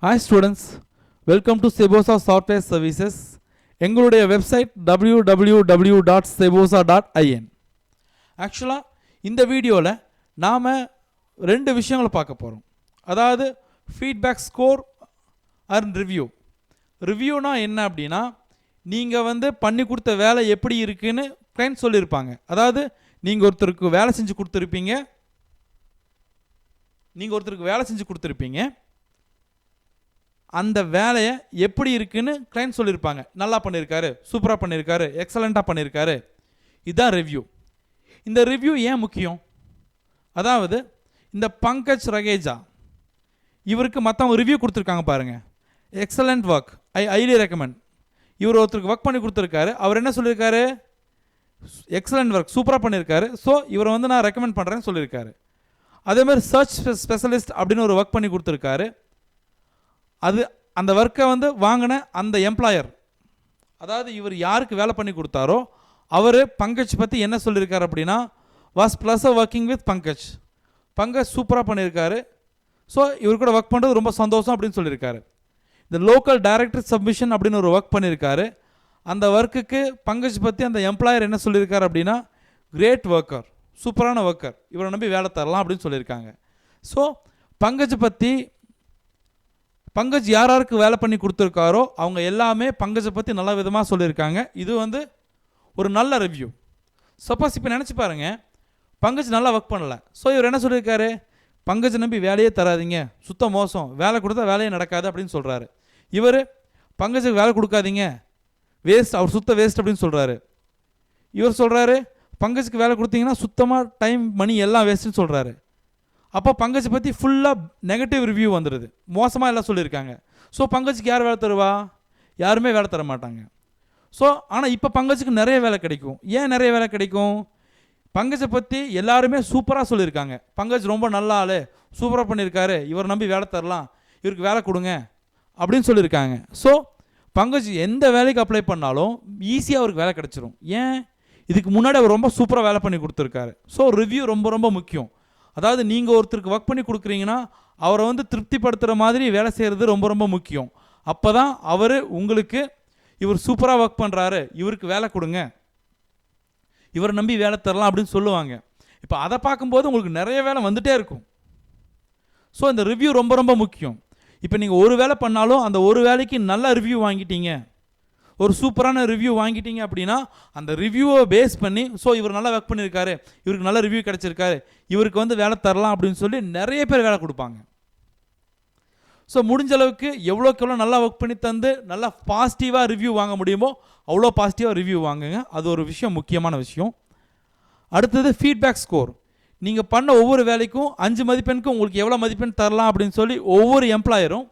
Hi students, welcome to Sebosa Software Services. எங்களுடைய website www.sebosa.in. ஆக்சுவலாக இந்த வீடியோவில் நாம் ரெண்டு விஷயங்களை பார்க்க போகிறோம். அதாவது ஃபீட்பேக் ஸ்கோர் அண்ட் ரிவ்யூ. ரிவ்யூனா என்ன அப்படின்னா, நீங்கள் பண்ணி கொடுத்த வேலை எப்படி இருக்குன்னு கிளைண்ட் சொல்லியிருப்பாங்க. அதாவது நீங்கள் ஒருத்தருக்கு வேலை செஞ்சு கொடுத்துருப்பீங்க, அந்த வேலையை எப்படி இருக்குன்னு கிளைண்ட் சொல்லியிருப்பாங்க. நல்லா பண்ணியிருக்காரு, சூப்பராக பண்ணியிருக்காரு, எக்ஸலண்ட்டாக பண்ணியிருக்காரு. இதுதான் ரிவ்யூ. இந்த ரிவ்யூ ஏன் முக்கியம்? அதாவது இந்த பங்கஜ் ரகேஜா இவருக்கு மற்றவங்க ரிவ்யூ கொடுத்துருக்காங்க பாருங்கள். எக்ஸலண்ட் ஒர்க், ஐ ஹைலி ரெக்கமெண்ட். இவர் ஒருத்தருக்கு ஒர்க் பண்ணி கொடுத்துருக்காரு. அவர் என்ன சொல்லியிருக்காரு? எக்ஸலண்ட் ஒர்க், சூப்பராக பண்ணியிருக்காரு, ஸோ இவரை நான் ரெக்கமெண்ட் பண்ணுறேன்னு சொல்லியிருக்காரு. அதேமாதிரி சர்ச் ஸ்பெஷலிஸ்ட் அப்படின்னு ஒரு ஒர்க் பண்ணி கொடுத்துருக்காரு. அந்த ஒர்க்கை வாங்கின அந்த எம்ப்ளாயர், அதாவது இவர் யாருக்கு வேலை பண்ணி கொடுத்தாரோ அவர் பங்கஜ் பற்றி என்ன சொல்லியிருக்காரு அப்படின்னா, was plus working with Pankaj சூப்பராக பண்ணியிருக்காரு, ஸோ இவர் கூட ஒர்க் பண்ணுறது ரொம்ப சந்தோஷம் அப்படின்னு சொல்லியிருக்காரு. இந்த லோக்கல் டைரக்டர் சப்மிஷன் அப்படின்னு ஒரு ஒர்க் பண்ணியிருக்காரு. அந்த ஒர்க்குக்கு பங்கஜ் பற்றி அந்த எம்ப்ளாயர் என்ன சொல்லியிருக்காரு அப்படின்னா, கிரேட் ஒர்க்கர், சூப்பரான ஒர்க்கர், இவரை நம்பி வேலை தரலாம் அப்படின்னு சொல்லியிருக்காங்க. ஸோ பங்கஜ் யாருக்கு வேலை பண்ணி கொடுத்துருக்காரோ அவங்க எல்லாமே பங்கஜை பற்றி நல்ல விதமாக சொல்லியிருக்காங்க. இது ஒரு நல்ல ரிவ்யூ. சப்போஸ் இப்போ நினச்சி பாருங்கள், பங்கஜ் நல்லா ஒர்க் பண்ணலை, ஸோ இவர் என்ன சொல்லியிருக்காரு? பங்கஜை நம்பி வேலையே தராதிங்க, சுத்த மோசம், வேலை கொடுத்தா வேலையே நடக்காது அப்படின்னு சொல்கிறாரு. இவர் பங்கஜுக்கு வேலை கொடுக்காதீங்க, வேஸ்ட், அவர் சுத்த வேஸ்ட் அப்படின்னு சொல்கிறாரு. இவர் சொல்கிறாரு, பங்கஜுக்கு வேலை கொடுத்தீங்கன்னா சுத்தமாக டைம் மணி எல்லாம் வேஸ்ட்டுன்னு சொல்கிறாரு. அப்போ பங்கஜை பற்றி ஃபுல்லாக நெகட்டிவ் ரிவ்யூ வந்துடுது, மோசமாக எல்லாம் சொல்லியிருக்காங்க. ஸோ பங்கஜுக்கு யார் வேலை தருவா? யாருமே வேலை தர மாட்டாங்க. ஸோ ஆனால் இப்போ பங்கஜுக்கு நிறைய வேலை கிடைக்கும். ஏன் நிறைய வேலை கிடைக்கும்? பங்கஜை பற்றி எல்லாருமே சூப்பராக சொல்லியிருக்காங்க. பங்கஜ் ரொம்ப நல்ல ஆள், சூப்பராக பண்ணியிருக்காரு, இவர் நம்பி வேலை தரலாம், இவருக்கு வேலை கொடுங்க அப்படின்னு சொல்லியிருக்காங்க. ஸோ பங்கஜ் எந்த வேலைக்கு அப்ளை பண்ணாலும் ஈஸியாக அவருக்கு வேலை கிடச்சிரும். ஏன்? இதுக்கு முன்னாடி அவர் ரொம்ப சூப்பராக வேலை பண்ணி கொடுத்துருக்காரு. ஸோ ரிவ்யூ ரொம்ப ரொம்ப முக்கியம். அதாவது நீங்கள் ஒருத்தருக்கு ஒர்க் பண்ணி கொடுக்குறீங்கன்னா அவரை திருப்திப்படுத்துகிற மாதிரி வேலை செய்கிறது ரொம்ப ரொம்ப முக்கியம். அப்போ தான் அவர் உங்களுக்கு, இவர் சூப்பராக ஒர்க் பண்ணுறாரு, இவருக்கு வேலை கொடுங்க, இவரை நம்பி வேலை தரலாம் அப்படின்னு சொல்லுவாங்க. இப்போ அதை பார்க்கும்போது உங்களுக்கு நிறைய வேலை வந்துகிட்டே இருக்கும். ஸோ இந்த ரிவ்யூ ரொம்ப ரொம்ப முக்கியம். இப்போ நீங்கள் ஒரு வேலை பண்ணாலும் அந்த ஒரு வேலைக்கு நல்ல ரிவ்யூ வாங்கிட்டீங்க, ஒரு சூப்பரான ரிவ்யூ வாங்கிட்டீங்க அப்படின்னா அந்த ரிவ்யூவை பேஸ் பண்ணி, ஸோ இவர் நல்லா ஒர்க் பண்ணியிருக்காரு, இவருக்கு நல்ல ரிவ்யூ கிடச்சிருக்காரு, இவருக்கு வேலை தரலாம் அப்படின்னு சொல்லி நிறைய பேர் வேலை கொடுப்பாங்க. ஸோ முடிஞ்ச அளவுக்கு எவ்வளோக்கு எவ்வளோ நல்லா ஒர்க் பண்ணி தந்து நல்லா பாசிட்டிவாக ரிவ்யூ வாங்க முடியுமோ அவ்வளோ பாசிட்டிவாக ரிவ்யூ வாங்குங்க. அது ஒரு விஷயம், முக்கியமான விஷயம். அடுத்தது ஃபீட்பேக் ஸ்கோர். நீங்கள் பண்ண ஒவ்வொரு வேலைக்கும் 5 மதிப்பெண்க்கு உங்களுக்கு எவ்வளோ மதிப்பெண் தரலாம் அப்படின்னு சொல்லி ஒவ்வொரு எம்ப்ளாயரும்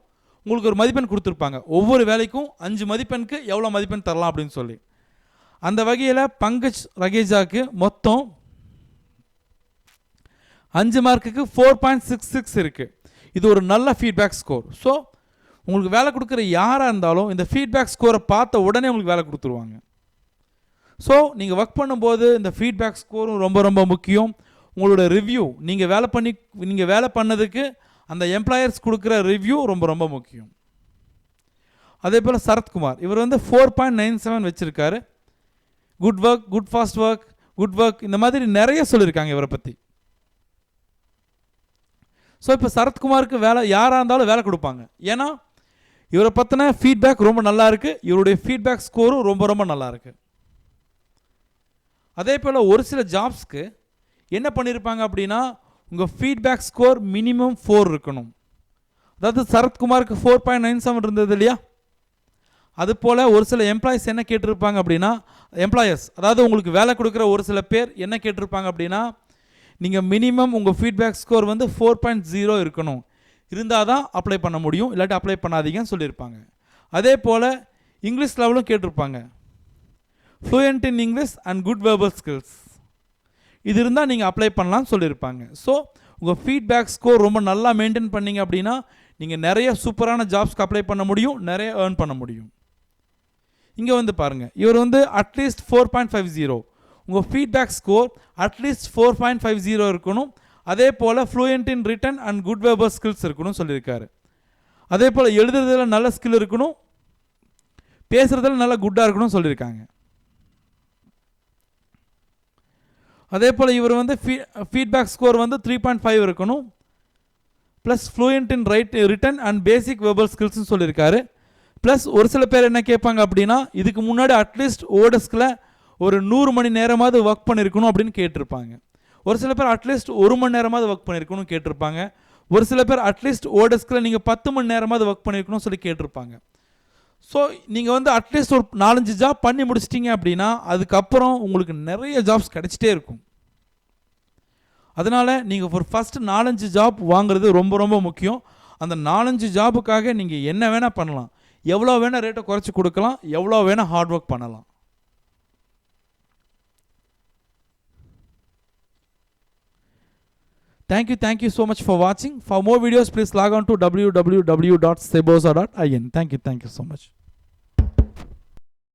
உங்களுக்கு ஒரு மதிப்பெண் கொடுத்துருப்பாங்க. ஒவ்வொரு வேலைக்கும் 5 மதிப்பெண்க்கு எவ்வளோ மதிப்பெண் தரலாம் அப்படின்னு சொல்லி. அந்த வகையில் பங்கஜ் ரகேஜாவுக்கு மொத்தம் 5 மார்க்குக்கு 4.66 இருக்குது. இது ஒரு நல்ல ஃபீட்பேக் ஸ்கோர். ஸோ உங்களுக்கு வேலை கொடுக்குற யாராக இருந்தாலும் இந்த ஃபீட்பேக் ஸ்கோரை பார்த்த உடனே உங்களுக்கு வேலை கொடுத்துருவாங்க. ஸோ நீங்கள் ஒர்க் பண்ணும்போது இந்த ஃபீட்பேக் ஸ்கோரும் ரொம்ப ரொம்ப முக்கியம். உங்களோட ரிவ்யூ, நீங்கள் வேலை பண்ணதுக்கு அந்த எம்ப்ளாயர்ஸ் கொடுக்குற ரிவ்யூ ரொம்ப ரொம்ப முக்கியம். அதே போல் சரத்குமார், இவர் 4.97 வச்சுருக்காரு. Good work, good fast work, good work, இந்த மாதிரி நிறைய சொல்லியிருக்காங்க இவரை பற்றி. ஸோ இப்போ சரத்குமாருக்கு வேலை யாராக இருந்தாலும் வேலை கொடுப்பாங்க. ஏன்னா இவரை பற்றின ஃபீட்பேக் ரொம்ப நல்லா இருக்குது, இவருடைய ஃபீட்பேக் ஸ்கோரும் ரொம்ப ரொம்ப நல்லா இருக்குது. அதே போல் ஒரு சில ஜாப்ஸ்க்கு என்ன பண்ணியிருப்பாங்க அப்படின்னா, உங்கள் ஃபீட்பேக் ஸ்கோர் மினிமம் 4 இருக்கணும். அதாவது சரத்குமாருக்கு 4.97 இருந்தது இல்லையா? அதுபோல் ஒரு சில எம்ப்ளாயிஸ் என்ன கேட்டிருப்பாங்க அப்படின்னா, அதாவது உங்களுக்கு வேலை கொடுக்குற ஒரு சில பேர் என்ன கேட்டிருப்பாங்க அப்படின்னா, நீங்கள் மினிமம் உங்கள் ஃபீட்பேக் ஸ்கோர் 4.0 இருக்கணும், இருந்தால் தான் அப்ளை பண்ண முடியும், இல்லாட்டி அப்ளை பண்ணாதீங்கன்னு சொல்லியிருப்பாங்க. அதே போல் இங்கிலீஷ் லெவலும் கேட்டிருப்பாங்க. Fluent in English and good verbal skills, இது இருந்தால் நீங்கள் அப்ளை பண்ணலாம்னு சொல்லியிருப்பாங்க. ஸோ உங்கள் ஃபீட்பேக் ஸ்கோர் ரொம்ப நல்லா மெயின்டைன் பண்ணிங்க அப்படின்னா நீங்கள் நிறைய சூப்பரான ஜாப்ஸ்க்கு அப்ளை பண்ண முடியும், நிறைய ஏர்ன் பண்ண முடியும். இங்கே பாருங்கள், இவர் அட்லீஸ்ட் 4.50, உங்கள் ஃபீட்பேக் ஸ்கோர் அட்லீஸ்ட் 4.50 இருக்கணும். அதே போல் fluent in written and good verbal skills இருக்கணும்னு சொல்லியிருக்காரு. அதே போல் எழுதுறதுல நல்ல ஸ்கில் இருக்கணும், பேசுகிறதுல நல்லா குட்டாக இருக்கணும்னு சொல்லியிருக்காங்க. அதே போல் இவர் வந்து ஃபீட்பேக் ஸ்கோர் வந்து 3.5 இருக்கணும், plus fluent in written and basic verbal ஸ்கில்ஸ்னு சொல்லியிருக்காரு. ப்ளஸ் ஒரு சில பேர் என்ன கேட்பாங்க அப்படின்னா, இதுக்கு முன்னாடி அட்லீஸ்ட் ஓடெஸ்கில் ஒரு 100 மணி நேரமாவது ஒர்க் பண்ணியிருக்கணும் அப்படின்னு கேட்டிருப்பாங்க. ஒரு சில பேர் அட்லீஸ்ட் 1 மணி நேரமாவது ஒர்க் பண்ணியிருக்கணும் கேட்டிருப்பாங்க. ஒரு சில பேர் அட்லீஸ்ட் ஓடெஸ்கில் நீங்கள் 10 மணி நேரமாவது ஒர்க் பண்ணியிருக்கணும் சொல்லி கேட்டிருப்பாங்க. ஸோ நீங்கள் வந்து அட்லீஸ்ட் ஒரு 4-5 ஜாப் பண்ணி முடிச்சிட்டிங்க அப்படின்னா அதுக்கப்புறம் உங்களுக்கு நிறைய ஜாப்ஸ் கிடைச்சிட்டே இருக்கும். அதனால் நீங்கள் ஒரு ஃபஸ்ட்டு 4-5 ஜாப் வாங்குறது ரொம்ப ரொம்ப முக்கியம். அந்த 4-5 ஜாபுக்காக நீங்கள் என்ன வேணால் பண்ணலாம், எவ்வளோ வேணால் ரேட்டை குறைச்சி கொடுக்கலாம், எவ்வளோ வேணால் ஹார்ட் ஒர்க் பண்ணலாம். Thank you so much for watching. For more videos, please log on to www.sebosa.in. Thank you so much.